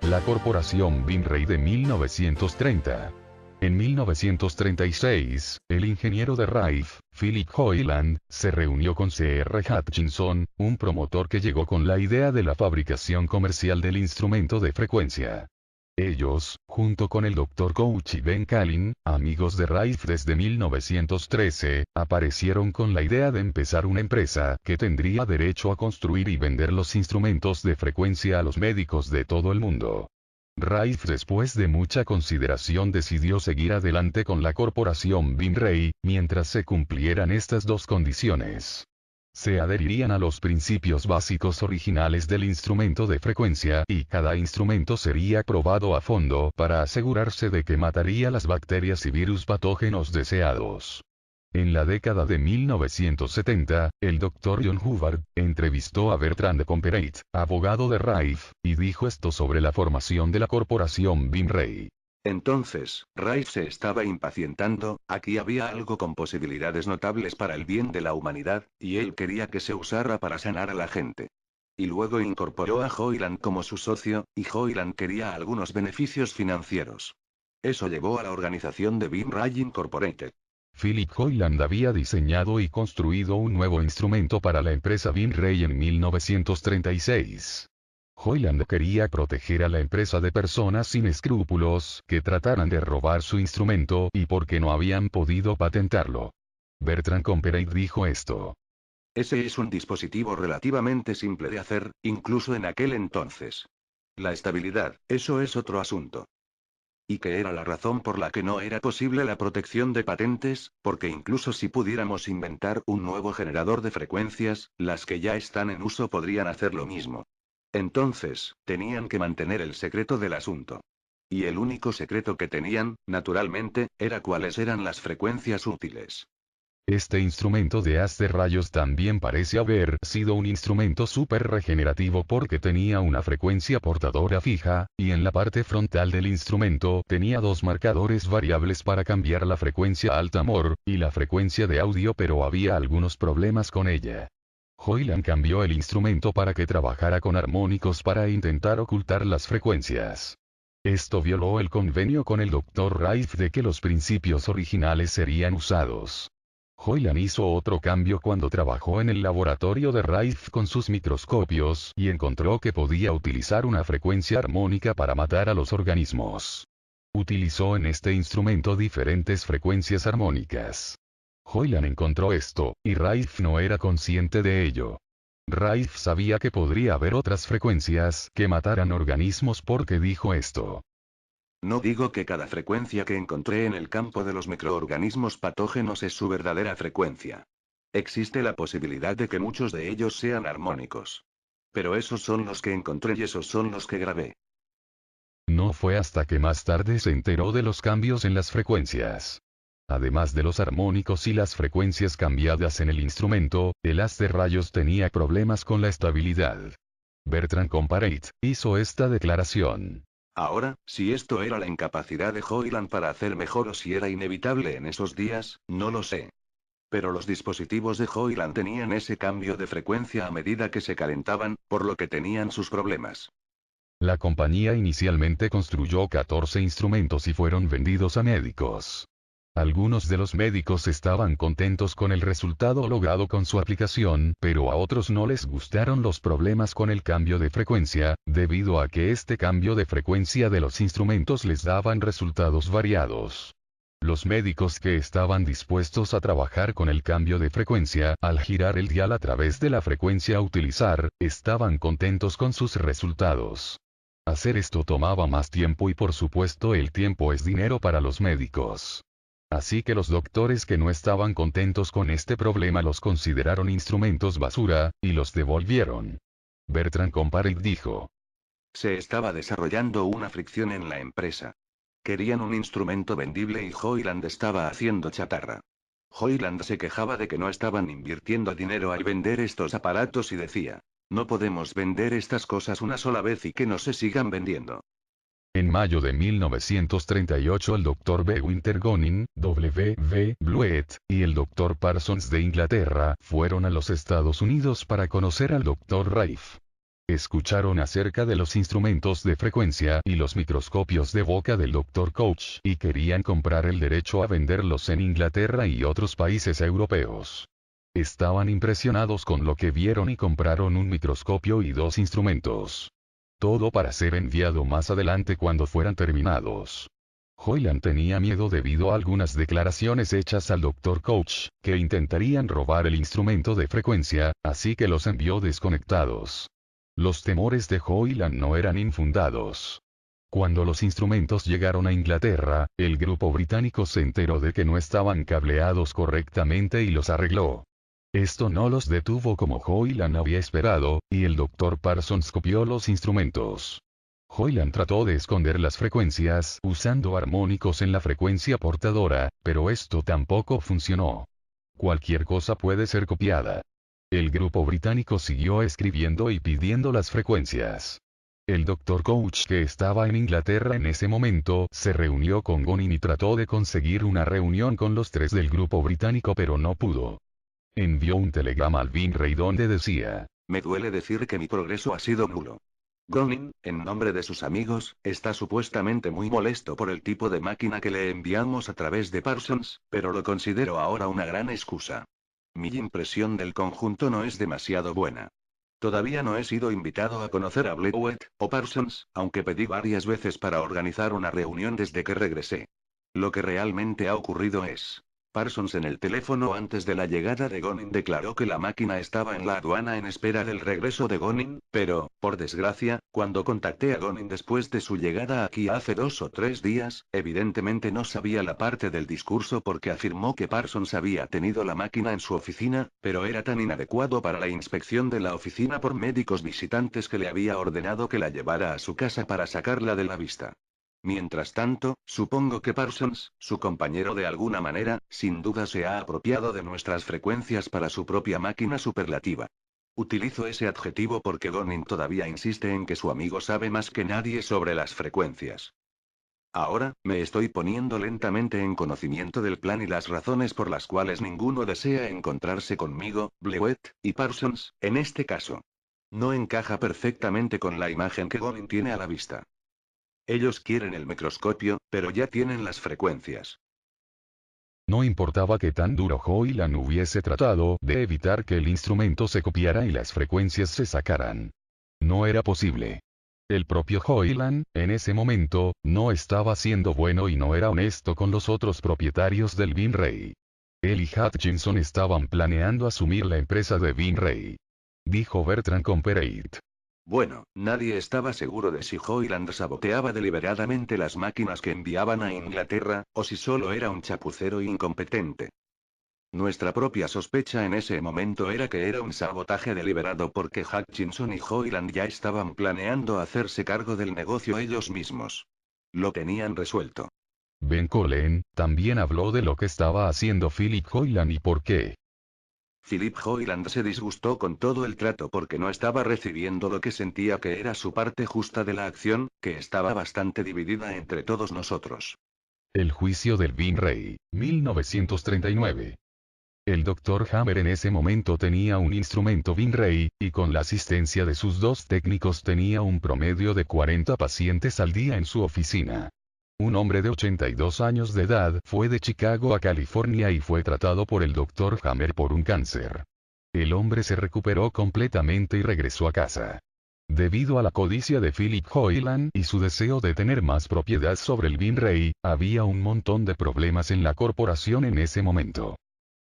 La corporación Binray de 1930. En 1936, el ingeniero de Rife, Philip Hoyland, se reunió con C.R. Hutchinson, un promotor que llegó con la idea de la fabricación comercial del instrumento de frecuencia. Ellos, junto con el Dr. Couch y Ben Callen, amigos de Rife desde 1913, aparecieron con la idea de empezar una empresa que tendría derecho a construir y vender los instrumentos de frecuencia a los médicos de todo el mundo. Rife después de mucha consideración decidió seguir adelante con la corporación Binray, mientras se cumplieran estas dos condiciones. Se adherirían a los principios básicos originales del instrumento de frecuencia y cada instrumento sería probado a fondo para asegurarse de que mataría las bacterias y virus patógenos deseados. En la década de 1970, el Dr. John Hubbard entrevistó a Bertrand Comparet, abogado de Rife, y dijo esto sobre la formación de la corporación Binray. Entonces, Rife se estaba impacientando, aquí había algo con posibilidades notables para el bien de la humanidad, y él quería que se usara para sanar a la gente. Y luego incorporó a Hoyland como su socio, y Hoyland quería algunos beneficios financieros. Eso llevó a la organización de Binray Incorporated. Philip Hoyland había diseñado y construido un nuevo instrumento para la empresa Binray en 1936. Hoyland quería proteger a la empresa de personas sin escrúpulos que trataran de robar su instrumento y porque no habían podido patentarlo. Bertrand Comparet dijo esto. Ese es un dispositivo relativamente simple de hacer, incluso en aquel entonces. La estabilidad, eso es otro asunto. Y que era la razón por la que no era posible la protección de patentes, porque incluso si pudiéramos inventar un nuevo generador de frecuencias, las que ya están en uso podrían hacer lo mismo. Entonces, tenían que mantener el secreto del asunto. Y el único secreto que tenían, naturalmente, era cuáles eran las frecuencias útiles. Este instrumento de haz de rayos también parece haber sido un instrumento súper regenerativo porque tenía una frecuencia portadora fija, y en la parte frontal del instrumento tenía dos marcadores variables para cambiar la frecuencia alta-mor, y la frecuencia de audio, pero había algunos problemas con ella. Hoyland cambió el instrumento para que trabajara con armónicos para intentar ocultar las frecuencias. Esto violó el convenio con el Dr. Rife de que los principios originales serían usados. Hoyland hizo otro cambio cuando trabajó en el laboratorio de Rife con sus microscopios y encontró que podía utilizar una frecuencia armónica para matar a los organismos. Utilizó en este instrumento diferentes frecuencias armónicas. Hoyland encontró esto, y Rife no era consciente de ello. Rife sabía que podría haber otras frecuencias que mataran organismos porque dijo esto. No digo que cada frecuencia que encontré en el campo de los microorganismos patógenos es su verdadera frecuencia. Existe la posibilidad de que muchos de ellos sean armónicos. Pero esos son los que encontré y esos son los que grabé. No fue hasta que más tarde se enteró de los cambios en las frecuencias. Además de los armónicos y las frecuencias cambiadas en el instrumento, el haz de rayos tenía problemas con la estabilidad. Bertrand Comparet hizo esta declaración. Ahora, si esto era la incapacidad de Hoyland para hacer mejor o si era inevitable en esos días, no lo sé. Pero los dispositivos de Hoyland tenían ese cambio de frecuencia a medida que se calentaban, por lo que tenían sus problemas. La compañía inicialmente construyó 14 instrumentos y fueron vendidos a médicos. Algunos de los médicos estaban contentos con el resultado logrado con su aplicación, pero a otros no les gustaron los problemas con el cambio de frecuencia, debido a que este cambio de frecuencia de los instrumentos les daban resultados variados. Los médicos que estaban dispuestos a trabajar con el cambio de frecuencia, al girar el dial a través de la frecuencia a utilizar, estaban contentos con sus resultados. Hacer esto tomaba más tiempo y por supuesto el tiempo es dinero para los médicos. Así que los doctores que no estaban contentos con este problema los consideraron instrumentos basura, y los devolvieron. Bertrand Comparet dijo. Se estaba desarrollando una fricción en la empresa. Querían un instrumento vendible y Hoyland estaba haciendo chatarra. Hoyland se quejaba de que no estaban invirtiendo dinero al vender estos aparatos y decía, no podemos vender estas cosas una sola vez y que no se sigan vendiendo. En mayo de 1938 el Dr. B. Wintergonin, W. V. Blewett, y el Dr. Parsons de Inglaterra fueron a los Estados Unidos para conocer al Dr. Rife. Escucharon acerca de los instrumentos de frecuencia y los microscopios de boca del Dr. Koch y querían comprar el derecho a venderlos en Inglaterra y otros países europeos. Estaban impresionados con lo que vieron y compraron un microscopio y 2 instrumentos. Todo para ser enviado más adelante cuando fueran terminados. Hoyland tenía miedo debido a algunas declaraciones hechas al Dr. Koch, que intentarían robar el instrumento de frecuencia, así que los envió desconectados. Los temores de Hoyland no eran infundados. Cuando los instrumentos llegaron a Inglaterra, el grupo británico se enteró de que no estaban cableados correctamente y los arregló. Esto no los detuvo como Hoyland había esperado, y el Dr. Parsons copió los instrumentos. Hoyland trató de esconder las frecuencias usando armónicos en la frecuencia portadora, pero esto tampoco funcionó. Cualquier cosa puede ser copiada. El grupo británico siguió escribiendo y pidiendo las frecuencias. El Dr. Koch, que estaba en Inglaterra en ese momento, se reunió con Gonin y trató de conseguir una reunión con los 3 del grupo británico pero no pudo. Envió un telegrama al Vinrey donde decía: me duele decir que mi progreso ha sido nulo. Gonin, en nombre de sus amigos, está supuestamente muy molesto por el tipo de máquina que le enviamos a través de Parsons, pero lo considero ahora una gran excusa. Mi impresión del conjunto no es demasiado buena. Todavía no he sido invitado a conocer a Blewett o Parsons, aunque pedí varias veces para organizar una reunión desde que regresé. Lo que realmente ha ocurrido es: Parsons en el teléfono antes de la llegada de Gonin declaró que la máquina estaba en la aduana en espera del regreso de Gonin, pero, por desgracia, cuando contacté a Gonin después de su llegada aquí hace 2 o 3 días, evidentemente no sabía la parte del discurso porque afirmó que Parsons había tenido la máquina en su oficina, pero era tan inadecuado para la inspección de la oficina por médicos visitantes que le había ordenado que la llevara a su casa para sacarla de la vista. Mientras tanto, supongo que Parsons, su compañero de alguna manera, sin duda se ha apropiado de nuestras frecuencias para su propia máquina superlativa. Utilizo ese adjetivo porque Gonin todavía insiste en que su amigo sabe más que nadie sobre las frecuencias. Ahora, me estoy poniendo lentamente en conocimiento del plan y las razones por las cuales ninguno desea encontrarse conmigo, Blewett y Parsons, en este caso. No encaja perfectamente con la imagen que Gonin tiene a la vista. Ellos quieren el microscopio, pero ya tienen las frecuencias. No importaba que tan duro Hoyland hubiese tratado de evitar que el instrumento se copiara y las frecuencias se sacaran. No era posible. El propio Hoyland, en ese momento, no estaba siendo bueno y no era honesto con los otros propietarios del Vinrey. Él y Hutchinson estaban planeando asumir la empresa de Vinrey. Dijo Bertrand Comperate. Bueno, nadie estaba seguro de si Hoyland saboteaba deliberadamente las máquinas que enviaban a Inglaterra, o si solo era un chapucero incompetente. Nuestra propia sospecha en ese momento era que era un sabotaje deliberado porque Hutchinson y Hoyland ya estaban planeando hacerse cargo del negocio ellos mismos. Lo tenían resuelto. Ben Collen también habló de lo que estaba haciendo Philip Hoyland y por qué. Philip Hoyland se disgustó con todo el trato porque no estaba recibiendo lo que sentía que era su parte justa de la acción, que estaba bastante dividida entre todos nosotros. El juicio del Vinrey, 1939. El Dr. Hammer en ese momento tenía un instrumento Vinrey, y con la asistencia de sus 2 técnicos tenía un promedio de 40 pacientes al día en su oficina. Un hombre de 82 años de edad fue de Chicago a California y fue tratado por el Dr. Hammer por un cáncer. El hombre se recuperó completamente y regresó a casa. Debido a la codicia de Philip Hoyland y su deseo de tener más propiedad sobre el Vinrey, había un montón de problemas en la corporación en ese momento.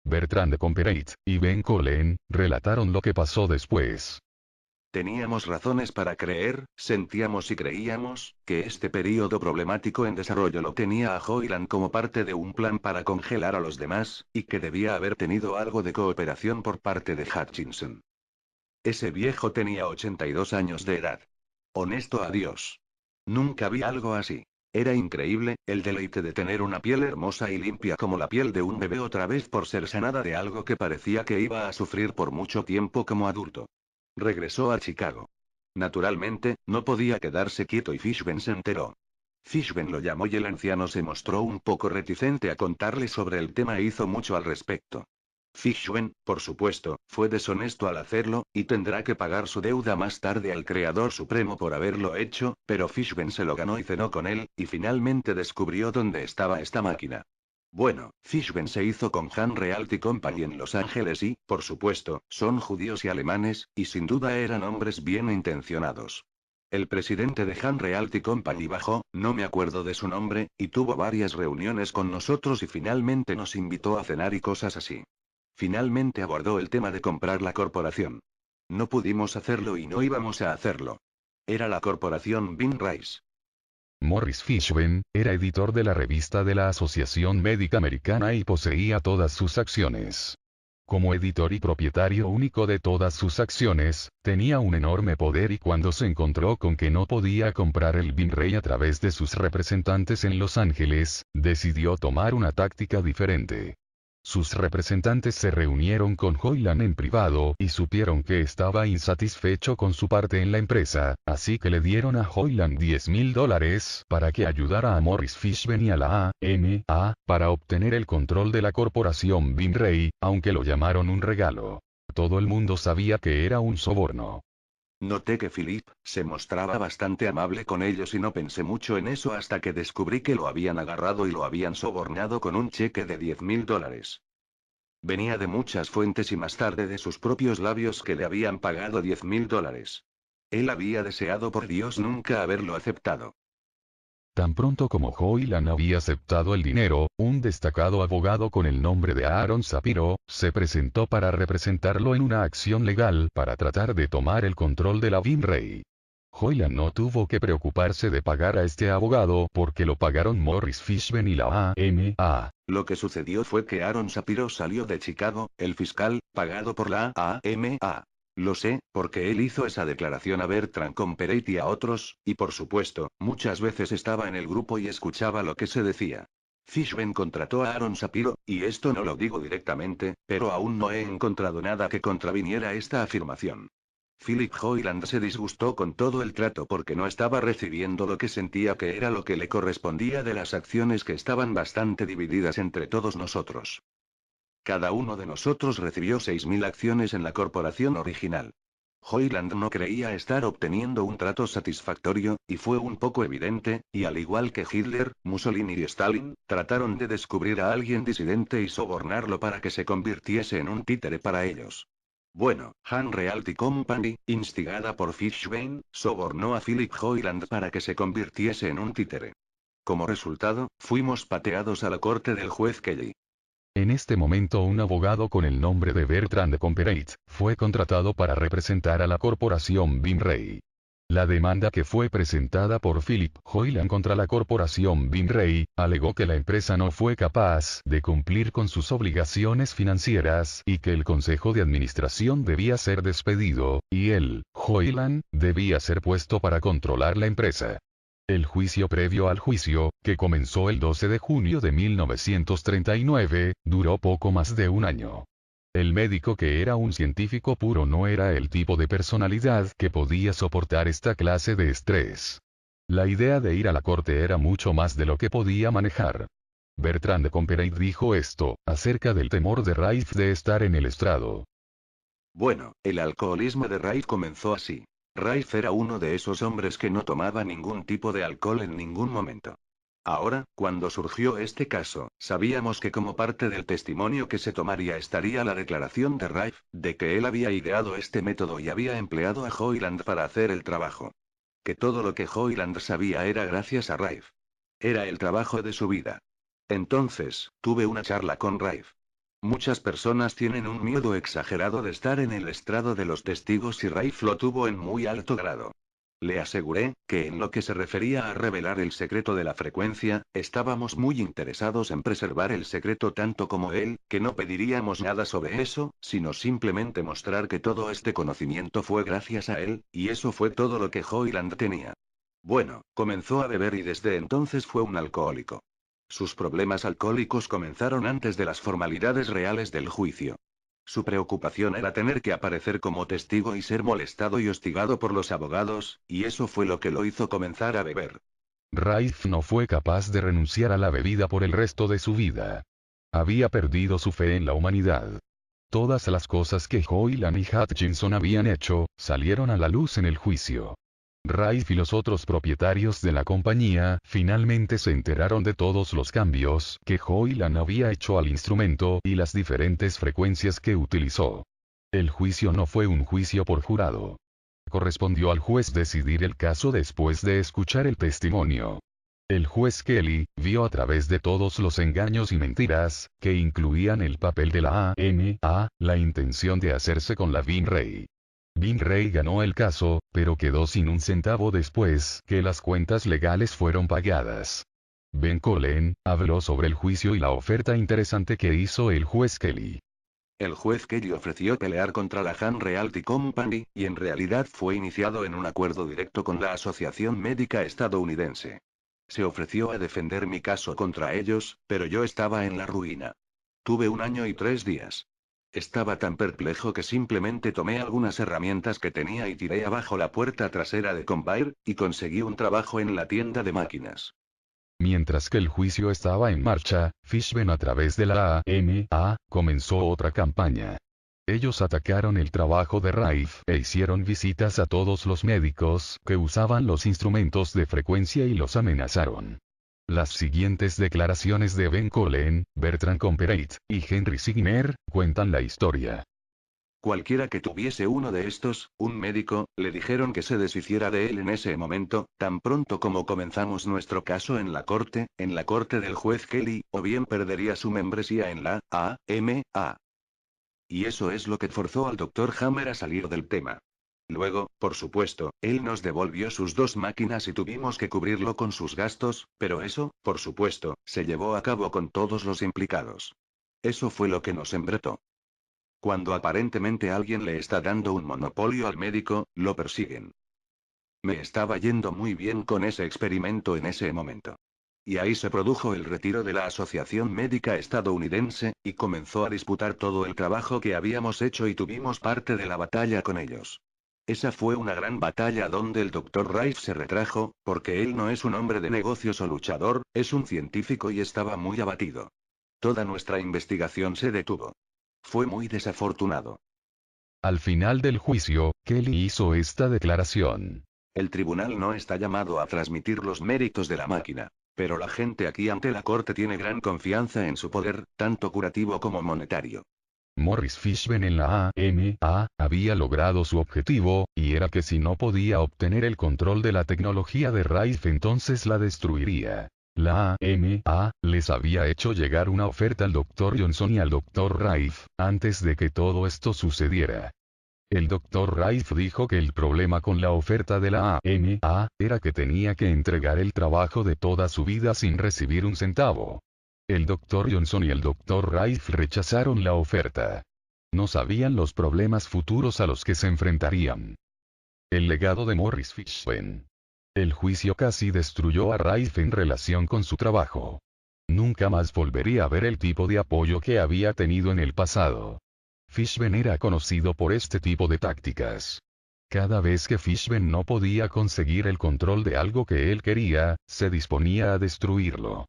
Bertrand Comperate y Ben Collen relataron lo que pasó después. Teníamos razones para creer, sentíamos y creíamos, que este período problemático en desarrollo lo tenía a Hoyland como parte de un plan para congelar a los demás, y que debía haber tenido algo de cooperación por parte de Hutchinson. Ese viejo tenía 82 años de edad. Honesto a Dios. Nunca vi algo así. Era increíble, el deleite de tener una piel hermosa y limpia como la piel de un bebé otra vez por ser sanada de algo que parecía que iba a sufrir por mucho tiempo como adulto. Regresó a Chicago. Naturalmente, no podía quedarse quieto y Fishburne se enteró. Fishburne lo llamó y el anciano se mostró un poco reticente a contarle sobre el tema e hizo mucho al respecto. Fishwen, por supuesto, fue deshonesto al hacerlo, y tendrá que pagar su deuda más tarde al Creador Supremo por haberlo hecho, pero Fishwen se lo ganó y cenó con él, y finalmente descubrió dónde estaba esta máquina. Bueno, Fishben se hizo con Han Realty Company en Los Ángeles y, por supuesto, son judíos y alemanes, y sin duda eran hombres bien intencionados. El presidente de Han Realty Company bajó, no me acuerdo de su nombre, y tuvo varias reuniones con nosotros y finalmente nos invitó a cenar y cosas así. Finalmente abordó el tema de comprar la corporación. No pudimos hacerlo y no íbamos a hacerlo. Era la corporación Bean Rice. Morris Fishburne era editor de la revista de la Asociación Médica Americana y poseía todas sus acciones. Como editor y propietario único de todas sus acciones, tenía un enorme poder y cuando se encontró con que no podía comprar el Bean Ray a través de sus representantes en Los Ángeles, decidió tomar una táctica diferente. Sus representantes se reunieron con Hoyland en privado y supieron que estaba insatisfecho con su parte en la empresa, así que le dieron a Hoyland $10,000 para que ayudara a Morris Fishburne y a la AMA para obtener el control de la corporación Bean Ray, aunque lo llamaron un regalo. Todo el mundo sabía que era un soborno. Noté que Philip se mostraba bastante amable con ellos y no pensé mucho en eso hasta que descubrí que lo habían agarrado y lo habían sobornado con un cheque de $10,000. Venía de muchas fuentes y más tarde de sus propios labios que le habían pagado $10,000. Él había deseado por Dios nunca haberlo aceptado. Tan pronto como Hoyland había aceptado el dinero, un destacado abogado con el nombre de Aaron Shapiro, se presentó para representarlo en una acción legal para tratar de tomar el control de la Bean Ray. Hoyland no tuvo que preocuparse de pagar a este abogado porque lo pagaron Morris Fishburne y la AMA. Lo que sucedió fue que Aaron Shapiro salió de Chicago, el fiscal, pagado por la AMA. Lo sé, porque él hizo esa declaración a Bertrand Comperate y a otros, y por supuesto, muchas veces estaba en el grupo y escuchaba lo que se decía. Fishburne contrató a Aaron Shapiro, y esto no lo digo directamente, pero aún no he encontrado nada que contraviniera esta afirmación. Philip Hoyland se disgustó con todo el trato porque no estaba recibiendo lo que sentía que era lo que le correspondía de las acciones que estaban bastante divididas entre todos nosotros. Cada uno de nosotros recibió 6.000 acciones en la corporación original. Hoyland no creía estar obteniendo un trato satisfactorio, y fue un poco evidente, y al igual que Hitler, Mussolini y Stalin, trataron de descubrir a alguien disidente y sobornarlo para que se convirtiese en un títere para ellos. Bueno, Han Realty Company, instigada por Fishburne, sobornó a Philip Hoyland para que se convirtiese en un títere. Como resultado, fuimos pateados a la corte del juez Kelly. En este momento un abogado con el nombre de Bertrand Comperate, fue contratado para representar a la corporación Bean Ray. La demanda que fue presentada por Philip Hoyland contra la corporación Bean Ray, alegó que la empresa no fue capaz de cumplir con sus obligaciones financieras y que el consejo de administración debía ser despedido, y él, Hoyland, debía ser puesto para controlar la empresa. El juicio previo al juicio, que comenzó el 12 de junio de 1939, duró poco más de un año. El médico que era un científico puro no era el tipo de personalidad que podía soportar esta clase de estrés. La idea de ir a la corte era mucho más de lo que podía manejar. Bertrand Comperate dijo esto, acerca del temor de Raif de estar en el estrado. Bueno, el alcoholismo de Raif comenzó así. Raif era uno de esos hombres que no tomaba ningún tipo de alcohol en ningún momento. Ahora, cuando surgió este caso, sabíamos que como parte del testimonio que se tomaría estaría la declaración de Raif, de que él había ideado este método y había empleado a Hoyland para hacer el trabajo. Que todo lo que Hoyland sabía era gracias a Raif. Era el trabajo de su vida. Entonces, tuve una charla con Raif. Muchas personas tienen un miedo exagerado de estar en el estrado de los testigos y Raif lo tuvo en muy alto grado. Le aseguré, que en lo que se refería a revelar el secreto de la frecuencia, estábamos muy interesados en preservar el secreto tanto como él, que no pediríamos nada sobre eso, sino simplemente mostrar que todo este conocimiento fue gracias a él, y eso fue todo lo que Hoyland tenía. Bueno, comenzó a beber y desde entonces fue un alcohólico. Sus problemas alcohólicos comenzaron antes de las formalidades reales del juicio. Su preocupación era tener que aparecer como testigo y ser molestado y hostigado por los abogados, y eso fue lo que lo hizo comenzar a beber. Raif no fue capaz de renunciar a la bebida por el resto de su vida. Había perdido su fe en la humanidad. Todas las cosas que Hoyland y Hutchinson habían hecho, salieron a la luz en el juicio. Rife y los otros propietarios de la compañía finalmente se enteraron de todos los cambios que Hoyland había hecho al instrumento y las diferentes frecuencias que utilizó. El juicio no fue un juicio por jurado. Correspondió al juez decidir el caso después de escuchar el testimonio. El juez Kelly vio a través de todos los engaños y mentiras, que incluían el papel de la AMA, la intención de hacerse con la Vin Ray. Vin Ray ganó el caso, pero quedó sin un centavo después que las cuentas legales fueron pagadas. Ben Colen habló sobre el juicio y la oferta interesante que hizo el juez Kelly. El juez Kelly ofreció pelear contra la Han Realty Company, y en realidad fue iniciado en un acuerdo directo con la Asociación Médica Estadounidense. Se ofreció a defender mi caso contra ellos, pero yo estaba en la ruina. Tuve 1 año y 3 días. Estaba tan perplejo que simplemente tomé algunas herramientas que tenía y tiré abajo la puerta trasera de Convair, y conseguí un trabajo en la tienda de máquinas. Mientras que el juicio estaba en marcha, Fishman a través de la AMA, comenzó otra campaña. Ellos atacaron el trabajo de Rife e hicieron visitas a todos los médicos que usaban los instrumentos de frecuencia y los amenazaron. Las siguientes declaraciones de Ben Colen, Bertrand Comperate y Henry Signer cuentan la historia. Cualquiera que tuviese uno de estos, un médico, le dijeron que se deshiciera de él en ese momento, tan pronto como comenzamos nuestro caso en la corte del juez Kelly, o bien perdería su membresía en la AMA. Y eso es lo que forzó al Dr. Hammer a salir del tema. Luego, por supuesto, él nos devolvió sus 2 máquinas y tuvimos que cubrirlo con sus gastos, pero eso, por supuesto, se llevó a cabo con todos los implicados. Eso fue lo que nos embretó. Cuando aparentemente alguien le está dando un monopolio al médico, lo persiguen. Me estaba yendo muy bien con ese experimento en ese momento. Y ahí se produjo el retiro de la Asociación Médica Estadounidense, y comenzó a disputar todo el trabajo que habíamos hecho y tuvimos parte de la batalla con ellos. Esa fue una gran batalla donde el Dr. Rife se retrajo, porque él no es un hombre de negocios o luchador, es un científico y estaba muy abatido. Toda nuestra investigación se detuvo. Fue muy desafortunado. Al final del juicio, Kelly hizo esta declaración. El tribunal no está llamado a transmitir los méritos de la máquina. Pero la gente aquí ante la corte tiene gran confianza en su poder, tanto curativo como monetario. Morris Fishman en la AMA había logrado su objetivo, y era que si no podía obtener el control de la tecnología de Rife entonces la destruiría. La AMA les había hecho llegar una oferta al Dr. Johnson y al Dr. Rife, antes de que todo esto sucediera. El Dr. Rife dijo que el problema con la oferta de la AMA era que tenía que entregar el trabajo de toda su vida sin recibir un centavo. El Dr. Johnson y el Dr. Rife rechazaron la oferta. No sabían los problemas futuros a los que se enfrentarían. El legado de Morris Fishman. El juicio casi destruyó a Rife en relación con su trabajo. Nunca más volvería a ver el tipo de apoyo que había tenido en el pasado. Fishman era conocido por este tipo de tácticas. Cada vez que Fishman no podía conseguir el control de algo que él quería, se disponía a destruirlo.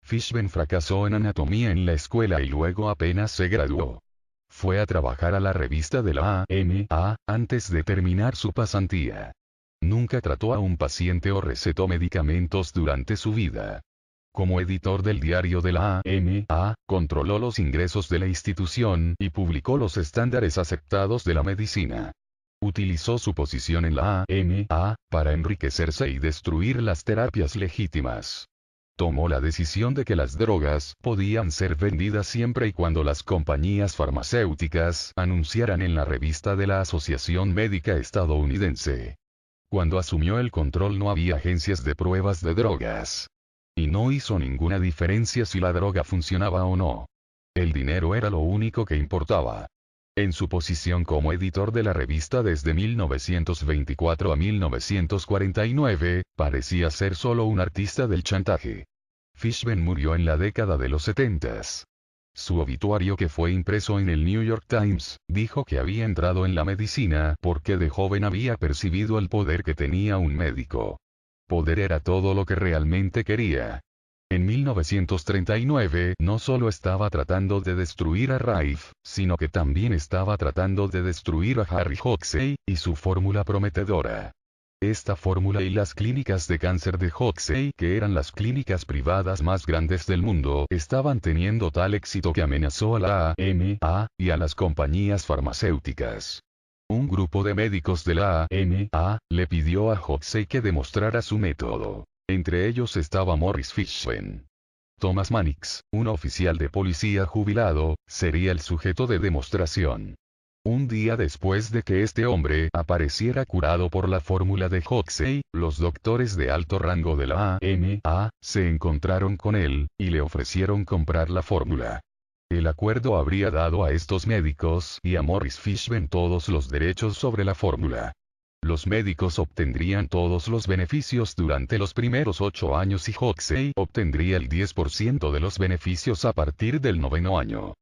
Fishman fracasó en anatomía en la escuela y luego apenas se graduó. Fue a trabajar a la revista de la AMA, antes de terminar su pasantía. Nunca trató a un paciente o recetó medicamentos durante su vida. Como editor del diario de la AMA, controló los ingresos de la institución y publicó los estándares aceptados de la medicina. Utilizó su posición en la AMA para enriquecerse y destruir las terapias legítimas. Tomó la decisión de que las drogas podían ser vendidas siempre y cuando las compañías farmacéuticas anunciaran en la revista de la Asociación Médica Estadounidense. Cuando asumió el control no había agencias de pruebas de drogas. Y no hizo ninguna diferencia si la droga funcionaba o no. El dinero era lo único que importaba. En su posición como editor de la revista desde 1924 a 1949, parecía ser solo un artista del chantaje. Fishman murió en la década de los 70. Su obituario, que fue impreso en el New York Times, dijo que había entrado en la medicina porque de joven había percibido el poder que tenía un médico. Poder era todo lo que realmente quería. En 1939 no solo estaba tratando de destruir a Rife, sino que también estaba tratando de destruir a Harry Hoxsey, y su fórmula prometedora. Esta fórmula y las clínicas de cáncer de Hoxsey, que eran las clínicas privadas más grandes del mundo, estaban teniendo tal éxito que amenazó a la AMA, y a las compañías farmacéuticas. Un grupo de médicos de la AMA, le pidió a Hoxsey que demostrara su método. Entre ellos estaba Morris Fishburne. Thomas Mannix, un oficial de policía jubilado, sería el sujeto de demostración. Un día después de que este hombre apareciera curado por la fórmula de Hoxsey, los doctores de alto rango de la AMA, se encontraron con él, y le ofrecieron comprar la fórmula. El acuerdo habría dado a estos médicos y a Morris Fishburne todos los derechos sobre la fórmula. Los médicos obtendrían todos los beneficios durante los primeros 8 años y Hoxsey obtendría el 10% de los beneficios a partir del 9º año.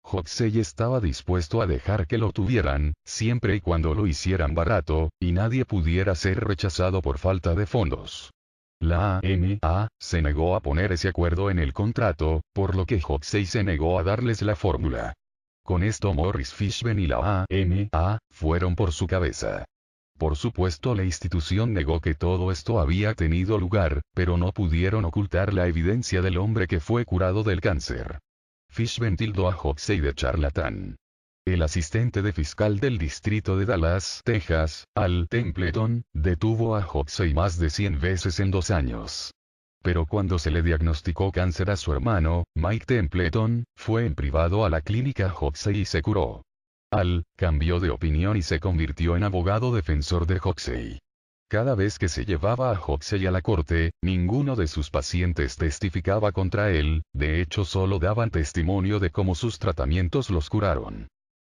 Hoxsey estaba dispuesto a dejar que lo tuvieran, siempre y cuando lo hicieran barato, y nadie pudiera ser rechazado por falta de fondos. La AMA se negó a poner ese acuerdo en el contrato, por lo que Hoxsey se negó a darles la fórmula. Con esto Morris Fishburne y la AMA fueron por su cabeza. Por supuesto la institución negó que todo esto había tenido lugar, pero no pudieron ocultar la evidencia del hombre que fue curado del cáncer. Fishburne tildó a Hoxsey de charlatán. El asistente de fiscal del distrito de Dallas, Texas, Al Templeton, detuvo a Hoxsey más de 100 veces en 2 años. Pero cuando se le diagnosticó cáncer a su hermano, Mike Templeton, fue en privado a la clínica Hoxsey y se curó. Al cambió de opinión y se convirtió en abogado defensor de Hoxsey. Cada vez que se llevaba a Hoxsey a la corte, ninguno de sus pacientes testificaba contra él, de hecho solo daban testimonio de cómo sus tratamientos los curaron.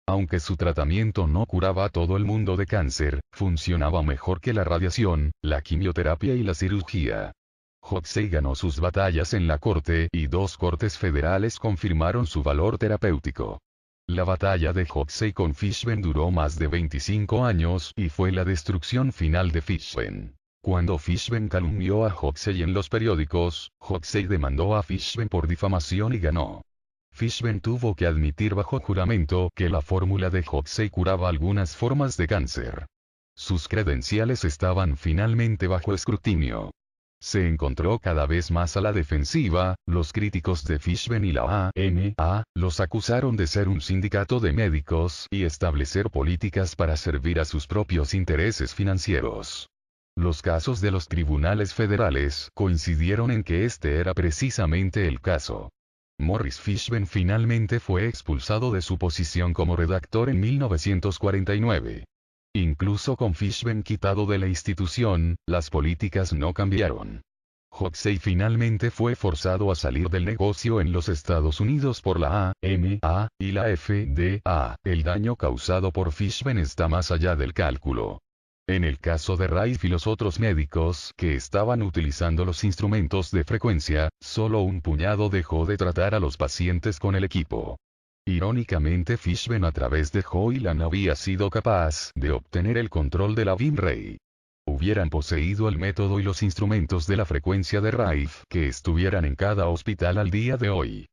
Aunque su tratamiento no curaba a todo el mundo de cáncer, funcionaba mejor que la radiación, la quimioterapia y la cirugía. Hoxsey ganó sus batallas en la corte y 2 cortes federales confirmaron su valor terapéutico. La batalla de Hoxsey con Fishburne duró más de 25 años y fue la destrucción final de Fishburne. Cuando Fishburne calumnió a Hoxsey en los periódicos, Hoxsey demandó a Fishburne por difamación y ganó. Fishburne tuvo que admitir bajo juramento que la fórmula de Hoxsey curaba algunas formas de cáncer. Sus credenciales estaban finalmente bajo escrutinio. Se encontró cada vez más a la defensiva, los críticos de Fishburne y la AMA, los acusaron de ser un sindicato de médicos y establecer políticas para servir a sus propios intereses financieros. Los casos de los tribunales federales coincidieron en que este era precisamente el caso. Morris Fishburne finalmente fue expulsado de su posición como redactor en 1949. Incluso con Fishburne quitado de la institución, las políticas no cambiaron. Hoxsey finalmente fue forzado a salir del negocio en los Estados Unidos por la AMA y la FDA. El daño causado por Fishburne está más allá del cálculo. En el caso de Rife y los otros médicos que estaban utilizando los instrumentos de frecuencia, solo un puñado dejó de tratar a los pacientes con el equipo. Irónicamente Fishburne a través de Hoyland había sido capaz de obtener el control de la Bimray. Hubieran poseído el método y los instrumentos de la frecuencia de Rife que estuvieran en cada hospital al día de hoy.